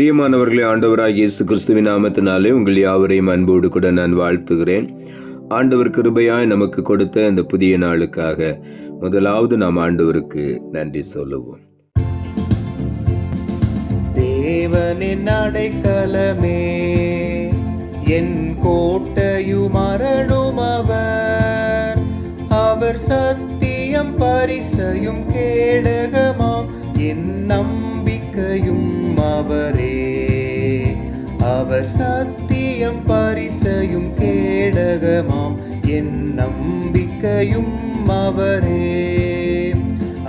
பிரியமானவர்களே, ஆண்டவராகிய இயேசு கிறிஸ்துவின் நாமத்தினாலே உங்கள் யாவரையும் அன்போடு கூட நான் வாழ்த்துகிறேன். ஆண்டவர் கிருபையாய் நமக்கு கொடுத்த இந்த புதிய நாளுக்காக முதலாவது நாம் ஆண்டவருக்கு நன்றி சொல்லுவோம். தேவனின் அடைக்கலமே, என் கோட்டையும் அரணும் அவர். அவர் சத்தியம் பரிசையும் கேடகமாம், என் நம்பிக்கையும் அவரே. அவர் சத்தியம் பரிசையும் கேடகமாம், என் நம்பிக்கையும் அவரே.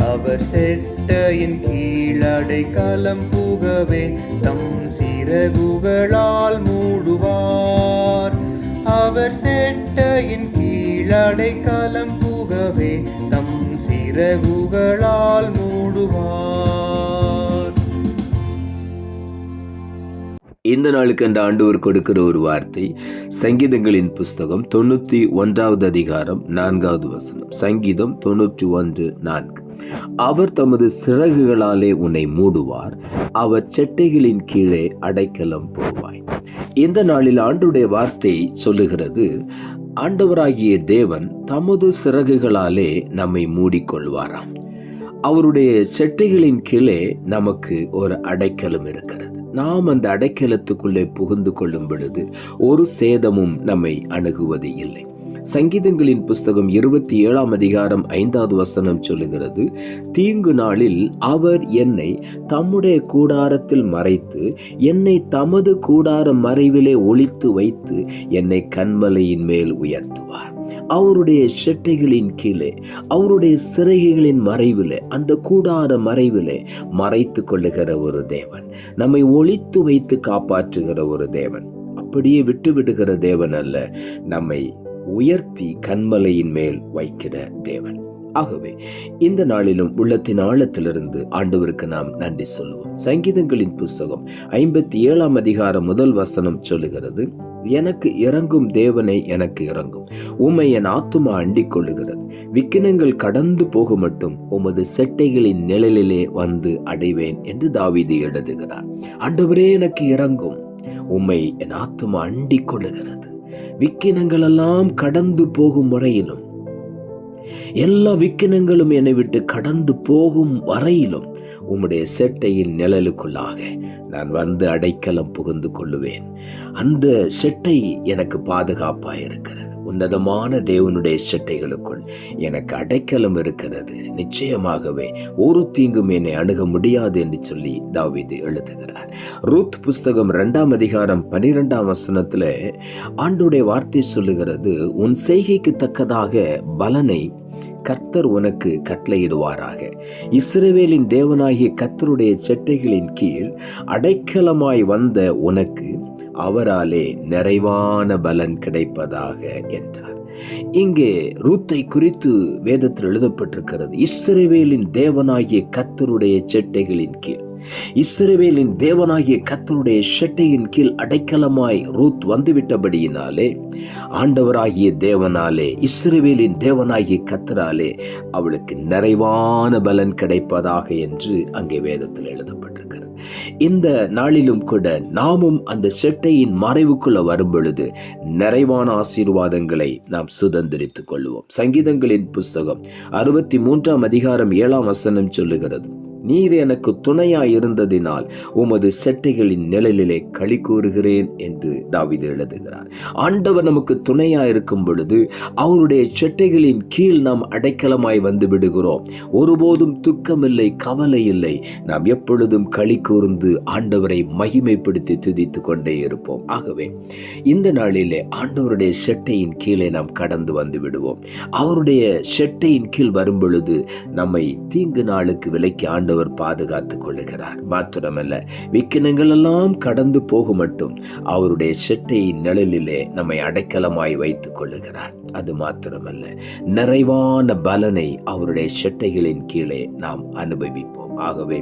அவர் செட்டையின் கீழடைக்கலம் புகவே, தம் சிறகுகளால் மூடுவார். அவர் செட்டையின் கீழடைக்கலம் புகவே, தம் சிறகுகளால் மூடுவார். இந்த நாளுக்கு அந்த ஆண்டவர் கொடுக்கிற ஒரு வார்த்தை சங்கீதங்களின் புஸ்தகம் 91வது அதிகாரம் 4வது வசனம். சங்கீதம் 91:4. அவர் தமது சிறகுகளாலே உன்னை மூடுவார், அவர் செட்டைகளின் கீழே அடைக்கலம் போவாய். இந்த நாளில் ஆண்டவருடைய வார்த்தை சொல்லுகிறது, ஆண்டவராகிய தேவன் தமது சிறகுகளாலே நம்மை மூடிக்கொள்வாராம். அவருடைய செட்டைகளின் கீழே நமக்கு ஒரு அடைக்கலம் இருக்கிறது. நாம் அந்த அடைக்கலத்துக்குள்ளே புகுந்து கொள்ளும் பொழுது ஒரு சேதமும் நம்மை அணுகுவது இல்லை. சங்கீதங்களின் புஸ்தகம் 27ஆம் அதிகாரம் 5வது வசனம் சொல்லுகிறது, தீங்கு நாளில் அவர் என்னை தம்முடைய கூடாரத்தில் மறைத்து, என்னை தமது கூடார மறைவிலே ஒளித்து வைத்து, என்னை கன்மலையின் மேல் உயர்த்துவார். அவருடைய செட்டைகளின் கீழே, அவருடைய சிறைகளின் மறைவிலே, அந்த கூடார மறைவிலே மறைத்து கொள்ளுகிற ஒரு தேவன், நம்மை ஒளித்து வைத்து காப்பாற்றுகிற ஒரு தேவன். அப்படியே விட்டு விடுகிற தேவன் அல்ல, நம்மை உயர்த்தி கன்மலையின் மேல் வைக்கிற தேவன். ஆகவே இந்த நாளிலும் உள்ளத்தின் ஆழத்திலிருந்து ஆண்டவருக்கு நாம் நன்றி சொல்லுவோம். சங்கீதங்களின் புஸ்தகம் 57ஆம் அதிகாரம் 1 வசனம் சொல்லுகிறது, எனக்கு இறங்கும் தேவனை எனக்கு இறங்கும், உம்மை என் ஆத்துமா அண்டிக் கொள்ளுகிறது. விக்கினங்கள் கடந்து போக மட்டும் உமது செட்டைகளின் நிழலிலே வந்து அடைவேன் என்று தாவீது எழுதுகிறார். ஆண்டவரே எனக்கு இறங்கும், உம்மை என் ஆத்துமா அண்டிக் கொள்ளுகிறது. விக்கினங்கள் எல்லாம் கடந்து போகும் வரையிலும், எல்லா விக்கினங்களும் என்னை விட்டு கடந்து போகும் வரையிலும் உம்முடைய செட்டையின் நிழலுக்குள்ளாக நான் வந்து அடைக்கலம் புகுந்து கொள்ளுவேன். அந்த செட்டை எனக்கு பாதுகாப்பாய் இருக்கிறது. உன்னதமான தேவனுடைய செட்டைகளுக்குள் எனக்கு அடைக்கலம் இருக்கிறது. நிச்சயமாகவே ஒரு தீங்கும் என்னை அணுக முடியாது என்று சொல்லி தாவீது எழுதுகிறார். ரூத் புஸ்தகம் 2ஆம் அதிகாரம் 12ஆம் வசனத்துல ஆண்டவருடைய வார்த்தை சொல்லுகிறது, உன் செய்கைக்கு தக்கதாக பலனை கர்த்தர் உனக்கு கட்டளையிடுவாராக. இஸ்ரவேலின் தேவனாகிய கர்த்தருடைய செட்டைகளின் கீழ் அடைக்கலமாய் வந்த உனக்கு அவராலே நிறைவான பலன் கிடைப்பதாக என்றார். இங்கே ரூத்தை குறித்து வேதத்தில் எழுதப்பட்டிருக்கிறது, இஸ்ரவேலின் தேவனாகிய கர்த்தருடைய செட்டைகளின் கீழ், இஸ்ரவேலின் தேவனாகிய கர்த்தருடைய செட்டையின் கீழ் அடைக்கலமாய் ரூத் வந்துவிட்டபடியினாலே, ஆண்டவராகிய தேவனாலே, இஸ்ரவேலின் தேவனாகிய கர்த்தராலே அவளுக்கு நிறைவான பலன் கிடைப்பதாக என்று அங்கே வேதத்தில் எழுதப்பட்டிருக்கிறது. இந்த நாளிலும் கூட நாமும் அந்த செட்டையின் மறைவுக்குள்ள வரும் பொழுது நிறைவான ஆசீர்வாதங்களை நாம் சுதந்திரித்துக் கொள்வோம். சங்கீதங்களின் புஸ்தகம் 63ஆம் அதிகாரம் 7ஆம் வசனம் சொல்லுகிறது, நீர் எனக்கு துணையாய் இருந்ததினால் உமது செட்டைகளின் நிழலிலே களி கூறுகிறேன் என்று தாவீது எழுதுகிறார். ஆண்டவர் நமக்கு துணையாய் இருக்கும் பொழுது அவருடைய செட்டைகளின் கீழ் நாம் அடைக்கலமாய் வந்து விடுகிறோம். ஒருபோதும் துக்கமில்லை, கவலை இல்லை. நாம் எப்பொழுதும் களி கூர்ந்து ஆண்டவரை மகிமைப்படுத்தி துதித்து கொண்டே இருப்போம். ஆகவே இந்த நாளிலே ஆண்டவருடைய செட்டையின் கீழே நாம் கடந்து வந்து விடுவோம். அவருடைய செட்டையின் கீழ் வரும் பொழுது நம்மை தீங்கு நாளுக்கு விலக்கி ஆண்டவர் பாதுகாத்துக் கொள்ளுகிறார். மாத்திரமல்ல, விக்கினங்கள் எல்லாம் கடந்து போக மட்டும் அவருடைய செட்டையின் நிழலிலே நம்மை அடைக்கலமாய் வைத்துக் கொள்ளுகிறார். அது மாத்திரமல்ல, நிறைவான பலனை அவருடைய செட்டைகளின் கீழே நாம் அனுபவிப்போம். ஆகவே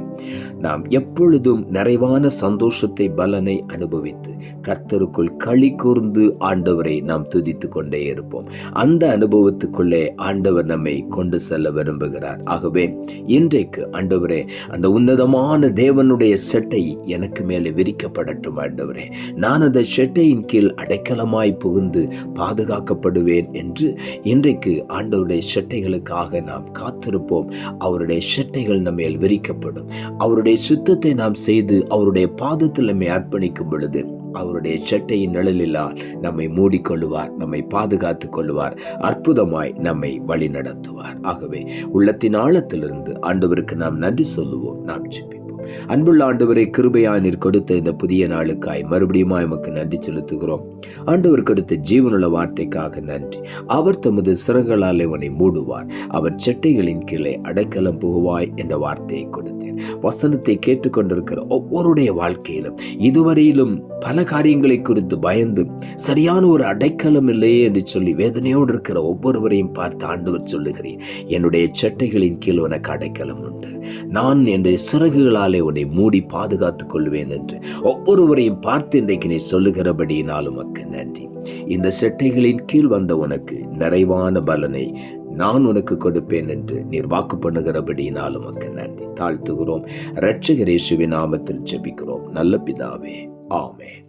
நாம் எப்பொழுதும் நிறைவான சந்தோஷத்தை பலனை அனுபவித்து கர்த்தருக்குள் களி கூர்ந்து ஆண்டவரை நாம் துதித்து கொண்டே இருப்போம். அந்த அனுபவத்துக்குள்ளே ஆண்டவர் நம்மை கொண்டு செல்ல விரும்புகிறார். ஆகவே இன்றைக்கு ஆண்டவரே, அந்த உன்னதமான தேவனுடைய செட்டை எனக்கு மேலே விரிக்கப்படட்டும் ஆண்டவரே. நான் அந்த செட்டையின் கீழ் அடைக்கலமாய் புகுந்து பாதுகாக்கப்படுவேன் என்று இன்றைக்கு ஆண்டவருடைய செட்டைகளுக்காக நாம் காத்திருப்போம். அவருடைய செட்டைகள் நம்ம மேல் விரிக்கப்படும். அவருடைய சுத்தத்தை நாம் செய்து அவருடைய பாதத்தில் நம்மை அர்ப்பணிக்கும் பொழுது அவருடைய செட்டையின் நிழலிலால் நம்மை மூடிக்கொள்ளுவார், நம்மை பாதுகாத்துக் கொள்ளுவார், அற்புதமாய் நம்மை வழி நடத்துவார். ஆகவே உள்ளத்தின் ஆழத்திலிருந்து ஆண்டவருக்கு நாம் நன்றி சொல்லுவோம். நாம் ஜெபிப்போம். அன்புள்ள ஆண்டவரை, கிருபையாய் நீர் கொடுத்த இந்த புதிய நாளுக்காய் மறுபடியும் எமக்கு நன்றி செலுத்துகிறோம். ஆண்டவர் கொடுத்த ஜீவனுள்ள வார்த்தைக்காக நன்றி. அவர் தமது சிறகுகளால் அவனை மூடுவார், அவர் செட்டைகளின் கீழே அடைக்கலம் புகுவாய் என்ற வார்த்தையை கொடுத்தேன். வசனத்தை கேட்டுக்கொண்டிருக்கிற ஒவ்வொருடைய வாழ்க்கையிலும் இதுவரையிலும் பல காரியங்களை குறித்து பயந்து சரியான ஒரு அடைக்கலம் இல்லையே என்று சொல்லி வேதனையோடு இருக்கிற ஒவ்வொருவரையும் பார்த்து ஆண்டவர் சொல்லுகிறேன், என்னுடைய செட்டைகளின் கீழ் உனக்கு அடைக்கலம் உண்டு, நான் என்னுடைய சிறகுகளாலே உன்னை மூடி பாதுகாத்துக் கொள்வேன் என்று ஒவ்வொருவரையும் பார்த்து இன்றைக்கு நீ சொல்லுகிறபடியினால் உமக்கு நன்றி. இந்த செட்டைகளின் கீழ் வந்த உனக்கு நிறைவான பலனை நான் உனக்கு கொடுப்பேன் என்று நீர் வாக்கு பண்ணுகிறபடியினால் உமக்கு நன்றி. தாழ்த்துகிறோம். இரட்சகர் இயேசுவின் நாமத்தில் ஜெபிக்கிறோம் நல்ல பிதாவே, ஆமென்.